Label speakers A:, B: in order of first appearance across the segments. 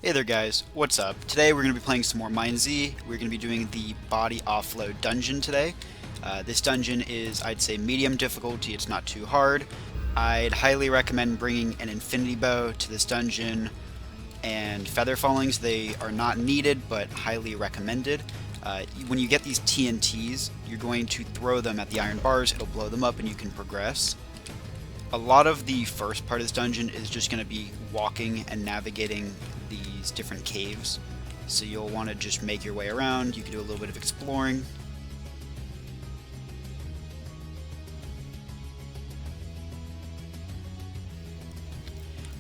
A: Hey there guys, what's up? Today we're going to be playing some more MineZ. We're going to be doing the Body Offload dungeon today. This dungeon is, I'd say, medium difficulty, it's not too hard. I'd highly recommend bringing an infinity bow to this dungeon and feather fallings. They are not needed, but highly recommended. When you get these TNTs, you're going to throw them at the iron bars, it'll blow them up and you can progress. A lot of the first part of this dungeon is just going to be walking and navigating these different caves. So you'll want to just make your way around. You can do a little bit of exploring.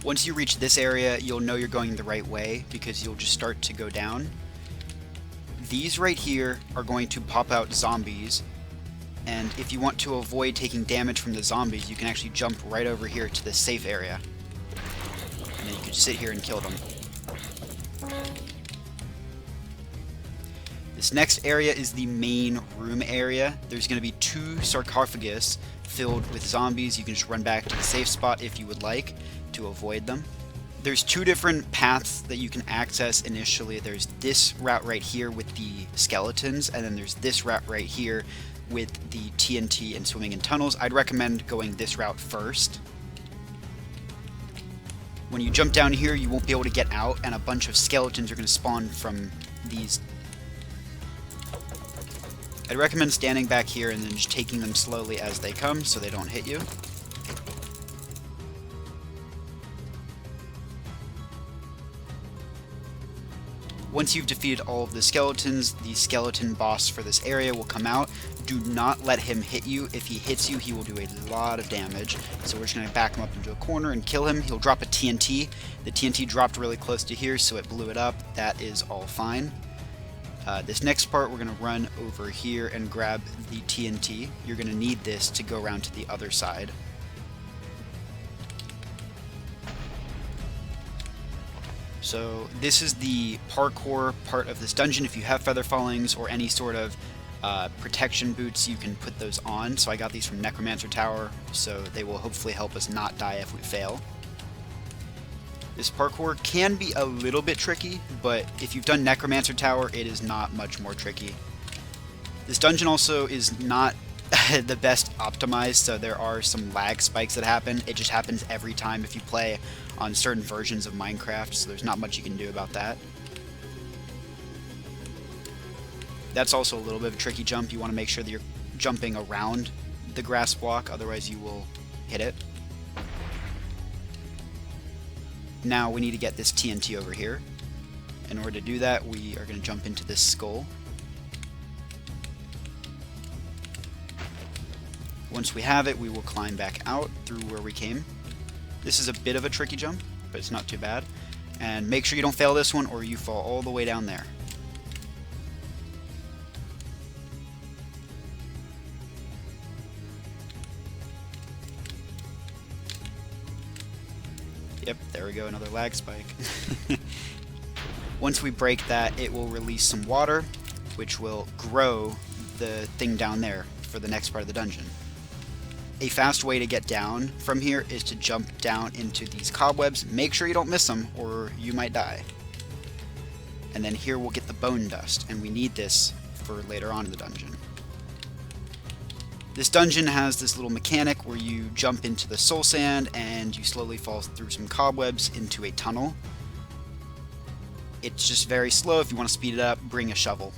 A: Once you reach this area, you'll know you're going the right way because you'll just start to go down. These right here are going to pop out zombies. And if you want to avoid taking damage from the zombies, you can actually jump right over here to the safe area. And then you can sit here and kill them. This next area is the main room area. There's going to be 2 sarcophagus filled with zombies. You can just run back to the safe spot if you would like to avoid them. There's 2 different paths that you can access initially. There's this route right here with the skeletons, and then there's this route right here with the TNT and swimming in tunnels. I'd recommend going this route first. When you jump down here, you won't be able to get out, and a bunch of skeletons are going to spawn from these. I'd recommend standing back here and then just taking them slowly as they come so they don't hit you. Once you've defeated all of the skeletons, the skeleton boss for this area will come out. Do not let him hit you. If he hits you, he will do a lot of damage. So we're just going to back him up into a corner and kill him. He'll drop a TNT. The TNT dropped really close to here, so it blew it up. That is all fine. This next part, we're going to run over here and grab the TNT. You're going to need this to go around to the other side. So this is the parkour part of this dungeon. If you have feather fallings or any sort of protection boots, you can put those on. So I got these from Necromancer Tower, so they will hopefully help us not die if we fail. This parkour can be a little bit tricky, but if you've done Necromancer Tower, it is not much more tricky. This dungeon also is not the best optimized, so there are some lag spikes that happen. It just happens every time if you play on certain versions of Minecraft, so there's not much you can do about that. That's also a little bit of a tricky jump. You want to make sure that you're jumping around the grass block, otherwise you will hit it. Now we need to get this TNT over here. In order to do that, we are going to jump into this skull. Once we have it, we will climb back out through where we came. This is a bit of a tricky jump, but it's not too bad. And make sure you don't fail this one or you fall all the way down there. Yep, there we go, another lag spike. Once we break that, it will release some water, which will grow the thing down there for the next part of the dungeon. A fast way to get down from here is to jump down into these cobwebs. Make sure you don't miss them or you might die. And then here we'll get the bone dust, and we need this for later on in the dungeon. This dungeon has this little mechanic where you jump into the soul sand and you slowly fall through some cobwebs into a tunnel. It's just very slow. If you want to speed it up, bring a shovel.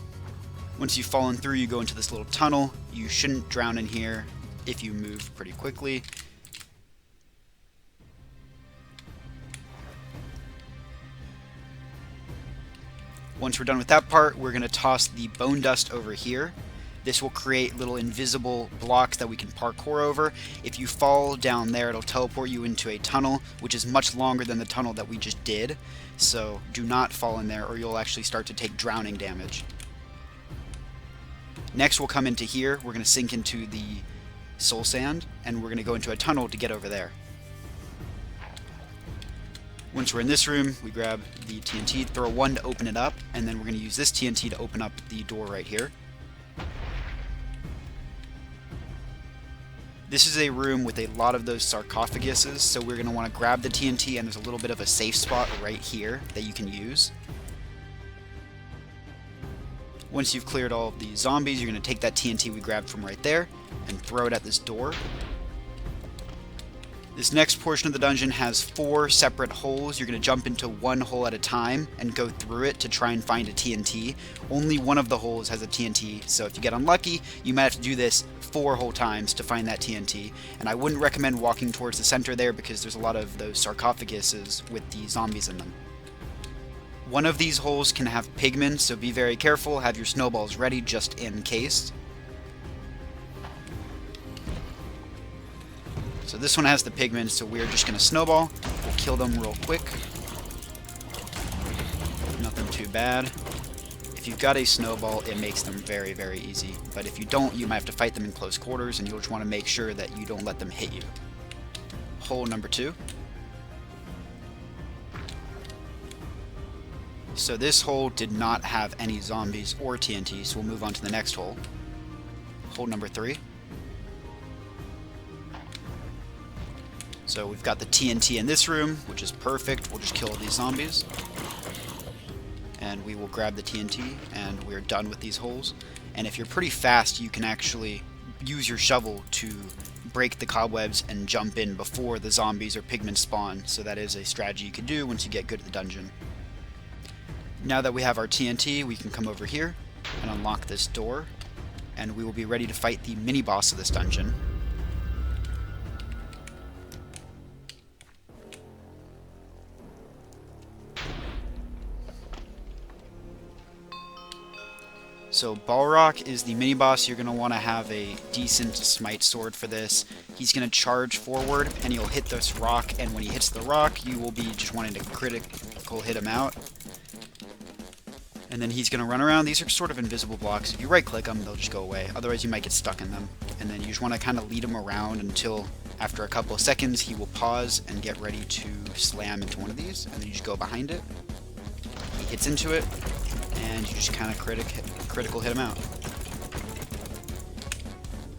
A: Once you've fallen through, you go into this little tunnel. You shouldn't drown in here if you move pretty quickly. Once we're done with that part, we're going to toss the bone dust over here. This will create little invisible blocks that we can parkour over. If you fall down there, it'll teleport you into a tunnel, which is much longer than the tunnel that we just did. So do not fall in there or you'll actually start to take drowning damage. Next we'll come into here. We're going to sink into the soul sand, and we're going to go into a tunnel to get over there. Once we're in this room, we grab the TNT, throw 1 to open it up, and then we're going to use this TNT to open up the door right here. This is a room with a lot of those sarcophaguses, so we're going to want to grab the TNT, and there's a little bit of a safe spot right here that you can use. Once you've cleared all of the zombies, you're going to take that TNT we grabbed from right there and throw it at this door. This next portion of the dungeon has 4 separate holes. You're going to jump into one hole at a time and go through it to try and find a TNT. Only one of the holes has a TNT, so if you get unlucky, you might have to do this 4 whole times to find that TNT. And I wouldn't recommend walking towards the center there because there's a lot of those sarcophaguses with the zombies in them. One of these holes can have pigmen, so be very careful. Have your snowballs ready just in case. So this one has the pigmen, so we're just going to snowball. We'll kill them real quick. Nothing too bad. If you've got a snowball, it makes them very, very easy. But if you don't, you might have to fight them in close quarters, and you'll just want to make sure that you don't let them hit you. Hole number 2. So this hole did not have any zombies or TNT, so we'll move on to the next hole. Hole number 3. So we've got the TNT in this room, which is perfect. We'll just kill all these zombies. And we will grab the TNT, and we're done with these holes. And if you're pretty fast, you can actually use your shovel to break the cobwebs and jump in before the zombies or pigmen spawn. So that is a strategy you can do once you get good at the dungeon. Now that we have our TNT, we can come over here and unlock this door. And we will be ready to fight the mini-boss of this dungeon. So Balrok is the mini-boss. You're going to want to have a decent smite sword for this. He's going to charge forward, and he'll hit this rock, and when he hits the rock, you will be just wanting to critical hit him out. And then he's going to run around. These are sort of invisible blocks. If you right-click them, they'll just go away. Otherwise, you might get stuck in them. And then you just want to kind of lead him around until, after a couple of seconds, he will pause and get ready to slam into one of these. And then you just go behind it. He hits into it, and you just kind of critical hit him out.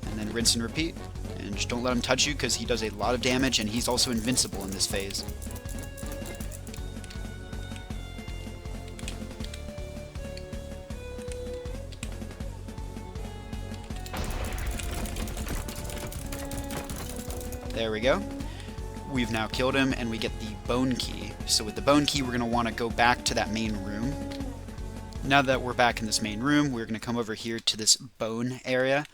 A: And then rinse and repeat. And just don't let him touch you because he does a lot of damage, and he's also invincible in this phase. There we go. We've now killed him, and we get the bone key. So with the bone key, we're going to want to go back to that main room. Now that we're back in this main room, we're going to come over here to this bone area.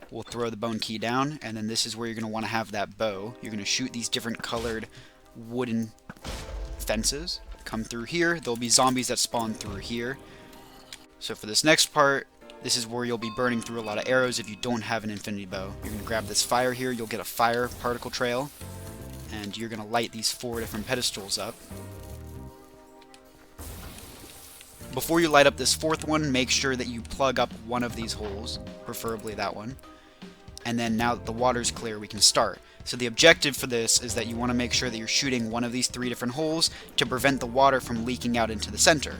A: We'll throw the bone key down, and then this is where you're going to want to have that bow. You're going to shoot these different colored wooden fences. Come through here. There'll be zombies that spawn through here. So for this next part, this is where you'll be burning through a lot of arrows if you don't have an infinity bow. You're going to grab this fire here. You'll get a fire particle trail, and you're going to light these 4 different pedestals up. Before you light up this 4th one, make sure that you plug up one of these holes, preferably that one. And then now that the water's clear, we can start. So the objective for this is that you want to make sure that you're shooting one of these 3 different holes to prevent the water from leaking out into the center.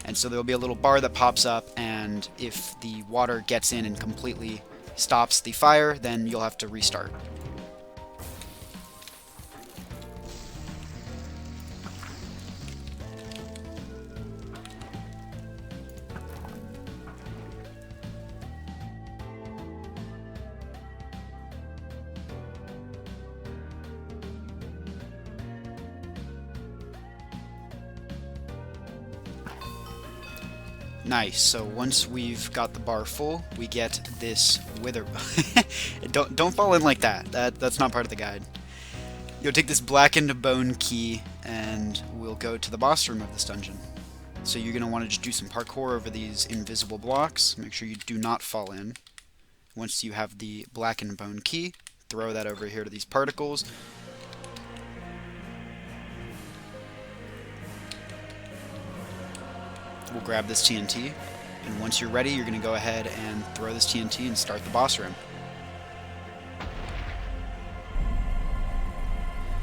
A: And so there'll be a little bar that pops up, and if the water gets in and completely stops the fire, then you'll have to restart. Nice. So once we've got the bar full, we get this wither. don't fall in like that. That's not part of the guide. You'll take this blackened bone key, and we'll go to the boss room of this dungeon. So you're going to want to just do some parkour over these invisible blocks. Make sure you do not fall in. Once you have the blackened bone key, throw that over here to these particles. We'll grab this TNT, and once you're ready, you're going to go ahead and throw this TNT and start the boss room.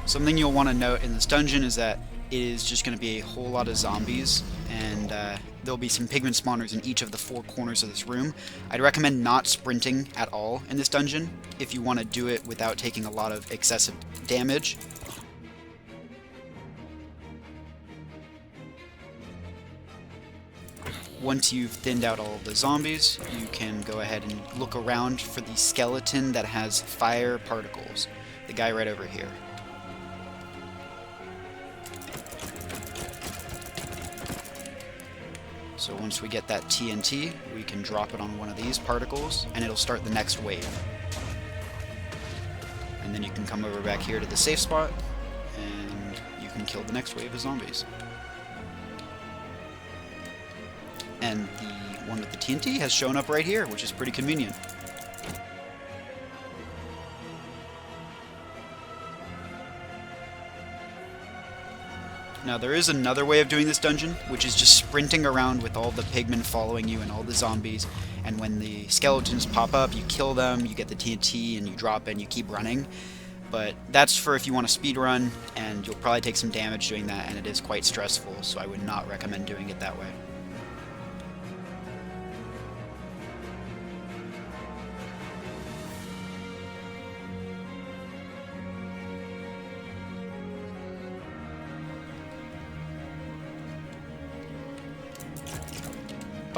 A: Something you'll want to note in this dungeon is that it is just going to be a whole lot of zombies, and there'll be some pigment spawners in each of the 4 corners of this room. I'd recommend not sprinting at all in this dungeon if you want to do it without taking a lot of excessive damage. Once you've thinned out all of the zombies, you can go ahead and look around for the skeleton that has fire particles. The guy right over here. So once we get that TNT, we can drop it on one of these particles, and it'll start the next wave. And then you can come over back here to the safe spot, and you can kill the next wave of zombies. And the one with the TNT has shown up right here, which is pretty convenient. Now there is another way of doing this dungeon, which is just sprinting around with all the pigmen following you and all the zombies, and when the skeletons pop up, you kill them, you get the TNT, and you drop it, and you keep running. But that's for if you want to speed run, and you'll probably take some damage doing that, and it is quite stressful, so I would not recommend doing it that way.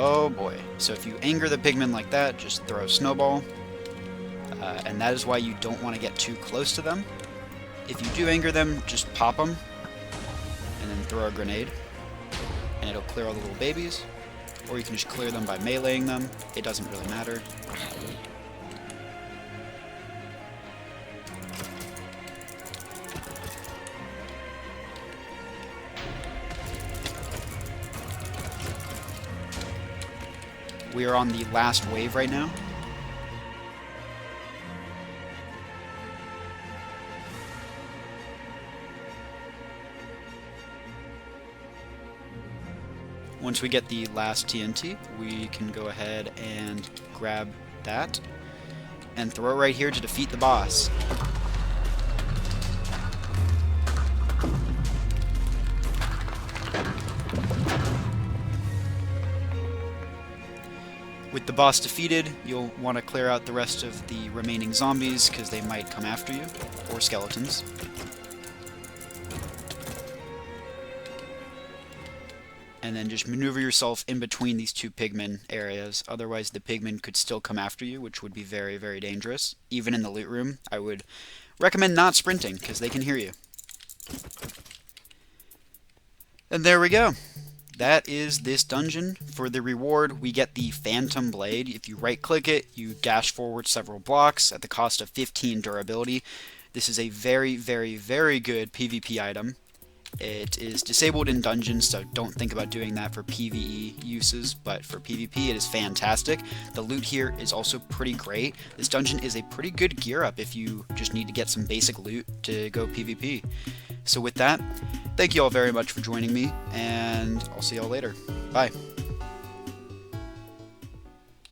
A: Oh boy. So if you anger the pigmen like that, just throw a snowball. And that is why you don't want to get too close to them. If you do anger them, just pop them. And then throw a grenade. And it'll clear all the little babies. Or you can just clear them by meleeing them. It doesn't really matter. We are on the last wave right now. Once we get the last TNT, we can go ahead and grab that and throw it right here to defeat the boss. With the boss defeated, you'll want to clear out the rest of the remaining zombies because they might come after you, or skeletons. And then just maneuver yourself in between these 2 pigmen areas, otherwise the pigmen could still come after you, which would be very, very dangerous. Even in the loot room, I would recommend not sprinting because they can hear you. And there we go. That is this dungeon. For the reward, we get the Phantom Blade. If you right-click it, you dash forward several blocks at the cost of 15 durability. This is a very, very, very good PvP item. It is disabled in dungeons, so don't think about doing that for PvE uses, but for PvP it is fantastic. The loot here is also pretty great. This dungeon is a pretty good gear up if you just need to get some basic loot to go PvP. So with that, thank you all very much for joining me, and I'll see y'all later. Bye.